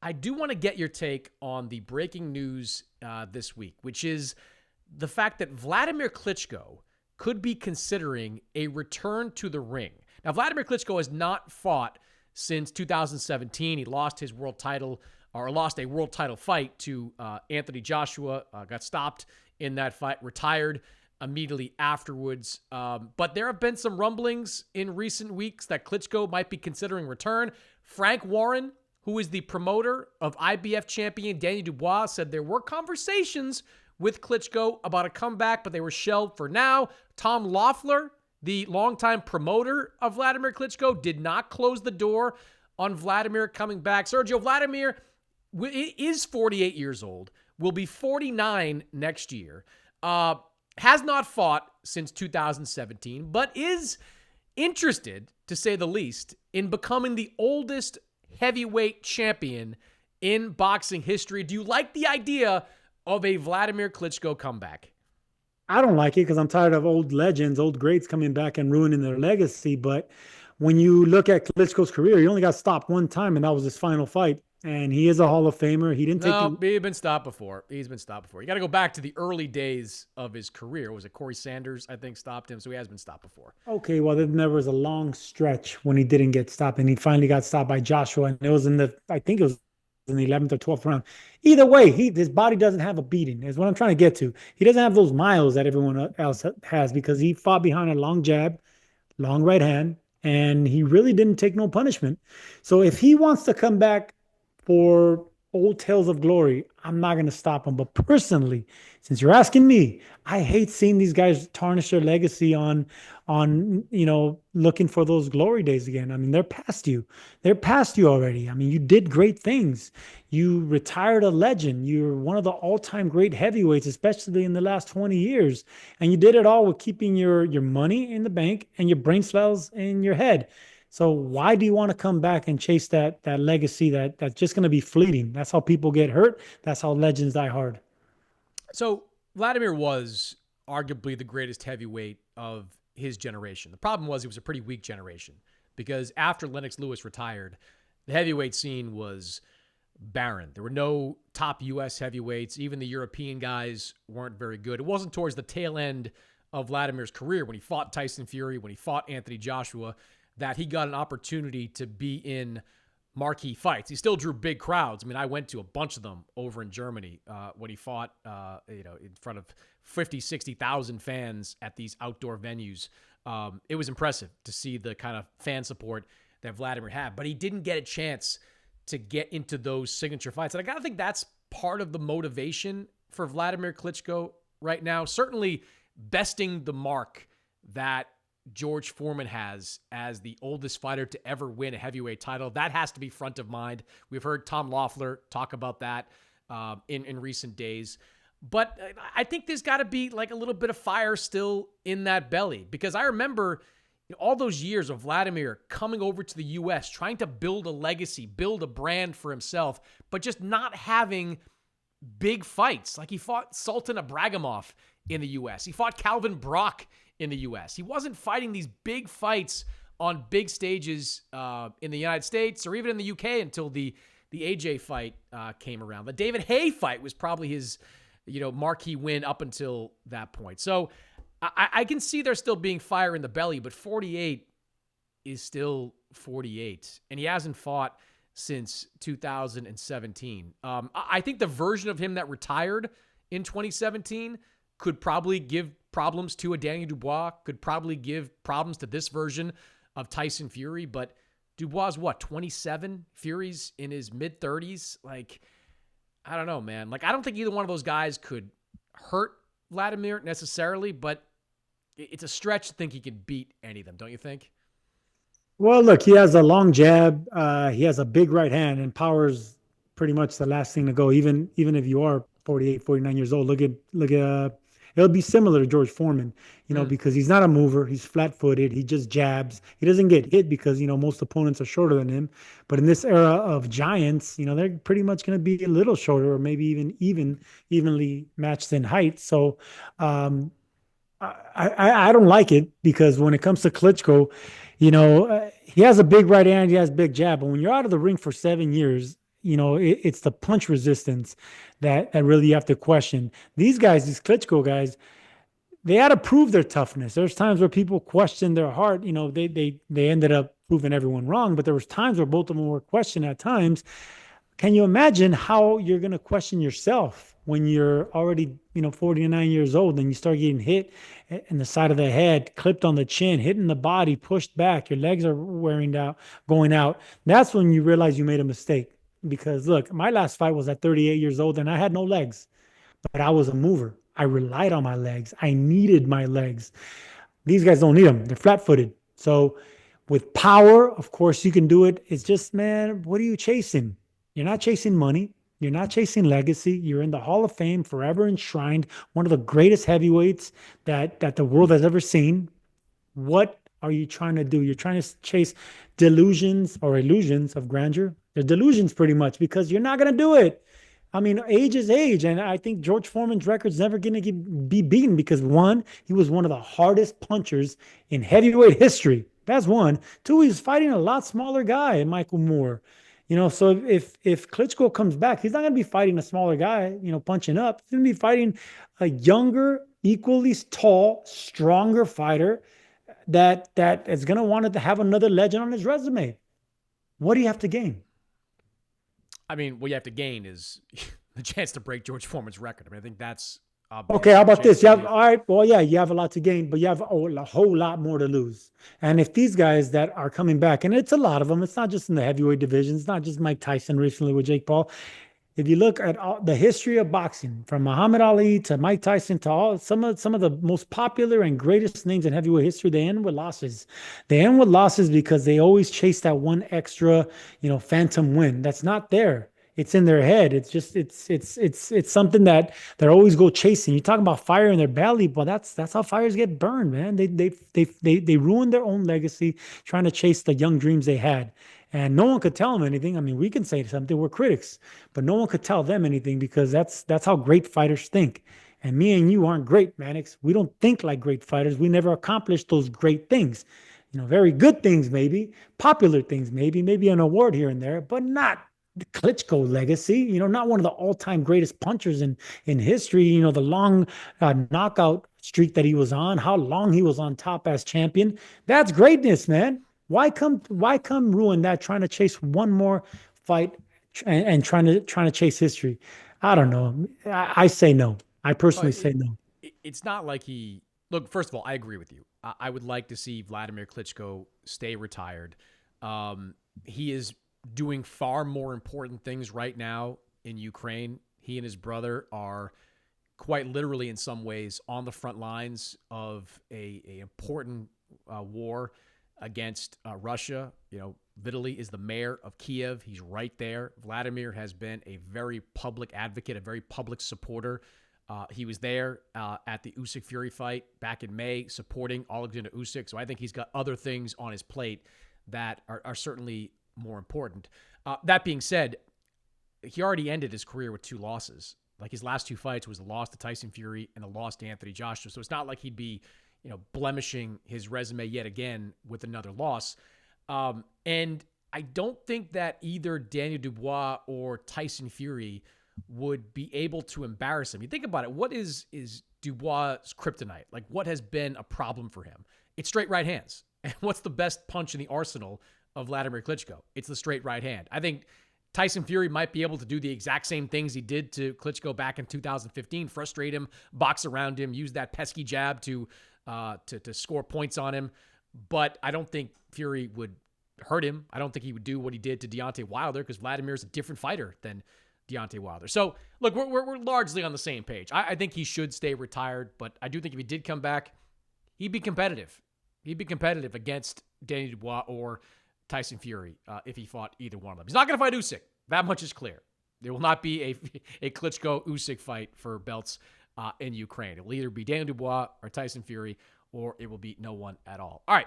I do want to get your take on the breaking news this week, which is the fact that Wladimir Klitschko could be considering a return to the ring. Now, Wladimir Klitschko has not fought since 2017. He lost his world title, or lost a world title fight to Anthony Joshua, got stopped in that fight, retired immediately afterwards. But there have been some rumblings in recent weeks that Klitschko might be considering return. Frank Warren, who is the promoter of IBF champion Daniel Dubois, said there were conversations with Klitschko about a comeback, but they were shelved for now. Tom Loeffler, the longtime promoter of Wladimir Klitschko, did not close the door on Wladimir coming back. Sergio, Wladimir is 48 years old, will be 49 next year, has not fought since 2017, but is interested, to say the least, in becoming the oldest heavyweight champion in boxing history. Do you like the idea of a Wladimir Klitschko comeback? I don't like it because I'm tired of old legends, old greats coming back and ruining their legacy. But when you look at Klitschko's career, he only got stopped one time, and that was his final fight. And he is a Hall of Famer. He didn't take No, the he's been stopped before. He's been stopped before. You got to go back to the early days of his career. Was it Corey Sanders, I think, stopped him? So he has been stopped before. okay. Well, then there was a long stretch when he didn't get stopped, and he finally got stopped by Joshua, and it was I think it was in the 11th or 12th round. Either way, his body doesn't have a beating. Is what I'm trying to get to. He doesn't have those miles that everyone else has because he fought behind a long jab, long right hand, and he really didn't take no punishment. So if he wants to come back for old tales of glory, I'm not going to stop him. But personally, since you're asking me, I hate seeing these guys tarnish their legacy on looking for those glory days again. I mean, they're past you. They're past you already. I mean, you did great things. You retired a legend. You're one of the all-time great heavyweights, especially in the last 20 years. And you did it all with keeping your money in the bank and your brain cells in your head. So why do you want to come back and chase that legacy that's just going to be fleeting? That's how people get hurt. That's how legends die hard. So Vladimir was arguably the greatest heavyweight of his generation. The problem was he was a pretty weak generation because after Lennox Lewis retired, the heavyweight scene was barren. There were no top U.S. heavyweights. Even the European guys weren't very good. It wasn't towards the tail end of Vladimir's career when he fought Tyson Fury, when he fought Anthony Joshua, that he got an opportunity to be in marquee fights. He still drew big crowds. I mean, I went to a bunch of them over in Germany when he fought, in front of 50, 60,000 fans at these outdoor venues. It was impressive to see the kind of fan support that Vladimir had, but he didn't get a chance to get into those signature fights. And I gotta think that's part of the motivation for Wladimir Klitschko right now. Certainly besting the mark that George Foreman has as the oldest fighter to ever win a heavyweight title. That has to be front of mind. We've heard Tom Loeffler talk about that in recent days. But I think there's got to be like a little bit of fire still in that belly, because I remember all those years of Vladimir coming over to the U.S., trying to build a legacy, build a brand for himself, but just not having big fights. Like he fought Sultan Ibragimov in the U.S. He fought Calvin Brock in the U.S. He wasn't fighting these big fights on big stages in the United States or even in the U.K. until the AJ fight came around. The David Haye fight was probably his marquee win up until that point. So I can see there still being fire in the belly, but 48 is still 48, and he hasn't fought since 2017. I think the version of him that retired in 2017 could probably give problems to a Daniel Dubois, could probably give problems to this version of Tyson Fury, but Dubois is what, 27? Fury's in his mid-30s? Like, I don't know, man. Like, I don't think either one of those guys could hurt Vladimir necessarily, but it's a stretch to think he could beat any of them, don't you think? Well, look, he has a long jab. He has a big right hand, and power is pretty much the last thing to go. Even if you are 48, 49 years old, look at. It'll be similar to George Foreman, because he's not a mover. He's flat-footed. He just jabs. He doesn't get hit because most opponents are shorter than him. But in this era of giants, they're pretty much going to be a little shorter, or maybe evenly matched in height. So, I don't like it because when it comes to Klitschko, he has a big right hand, he has big jab, but when you're out of the ring for 7 years, it's the punch resistance that really you have to question. These guys, these Klitschko guys, they had to prove their toughness. There's times where people question their heart. They ended up proving everyone wrong, but there was times where both of them were questioned at times. Can you imagine how you're going to question yourself when you're already, 49 years old and you start getting hit in the side of the head, clipped on the chin, hit in the body, pushed back, your legs are wearing out, going out. That's when you realize you made a mistake. Because look, my last fight was at 38 years old and I had no legs, but I was a mover. I relied on my legs. I needed my legs. These guys don't need them. They're flat footed. So with power, of course, you can do it. It's just, man, what are you chasing? You're not chasing money. You're not chasing legacy. You're in the Hall of Fame, forever enshrined, one of the greatest heavyweights that the world has ever seen. What are you trying to do? You're trying to chase delusions or illusions of grandeur. They're delusions pretty much because you're not going to do it. I mean, age is age. And I think George Foreman's record's never going to be beaten because one, he was one of the hardest punchers in heavyweight history. That's one. Two, he's fighting a lot smaller guy in Michael Moore. So if Klitschko comes back, he's not going to be fighting a smaller guy, punching up. He's going to be fighting a younger, equally tall, stronger fighter that is going to want to have another legend on his resume. What do you have to gain? I mean, what you have to gain is the chance to break George Foreman's record. I mean, I think that's obvious. Okay, how about this? You have, all right, well, yeah, you have a lot to gain, but you have a whole lot more to lose. And if these guys that are coming back, and it's a lot of them, it's not just in the heavyweight division, it's not just Mike Tyson recently with Jake Paul. If you look at the history of boxing, from Muhammad Ali to Mike Tyson to some of the most popular and greatest names in heavyweight history, they end with losses. They end with losses because they always chase that one extra, phantom win that's not there. It's in their head. It's just it's something that they're always go chasing. You talk about fire in their belly, but that's how fires get burned, man. They ruin their own legacy trying to chase the young dreams they had. And no one could tell them anything. I mean, we can say something, we're critics, but no one could tell them anything because that's how great fighters think. And me and you aren't great, Mannix. We don't think like great fighters. We never accomplished those great things. Very good things, maybe, popular things, maybe an award here and there, but not the Klitschko legacy, not one of the all-time greatest punchers in history, the long knockout streak that he was on, how long he was on top as champion. That's greatness, man. Why come ruin that trying to chase one more fight and trying to chase history? I don't know. I say no. I personally say no. It's not like look, first of all, I agree with you. I would like to see Wladimir Klitschko stay retired. He is doing far more important things right now in Ukraine. He and his brother are quite literally in some ways on the front lines of a important war against Russia. Vitaly is the mayor of Kiev. He's right there. Wladimir has been a very public advocate, a very public supporter. He was there at the Usyk Fury fight back in May, supporting Alexander Usyk. So I think he's got other things on his plate that are certainly more important. That being said, he already ended his career with 2 losses. Like his last 2 fights was a loss to Tyson Fury and a loss to Anthony Joshua. So it's not like he'd be, blemishing his resume yet again with another loss. And I don't think that either Daniel Dubois or Tyson Fury would be able to embarrass him. You think about it. What is Dubois' kryptonite? Like, what has been a problem for him? It's straight right hands. And what's the best punch in the arsenal of Wladimir Klitschko? It's the straight right hand. I think Tyson Fury might be able to do the exact same things he did to Klitschko back in 2015, frustrate him, box around him, use that pesky jab to score points on him. But I don't think Fury would hurt him. I don't think he would do what he did to Deontay Wilder because Vladimir's a different fighter than Deontay Wilder. So, look, we're largely on the same page. I think he should stay retired, but I do think if he did come back, he'd be competitive. He'd be competitive against Daniel Dubois or Tyson Fury if he fought either one of them. He's not going to fight Usyk. That much is clear. There will not be a Klitschko-Usyk fight for belts in Ukraine. It will either be Daniel Dubois or Tyson Fury, or it will be no one at all. All right,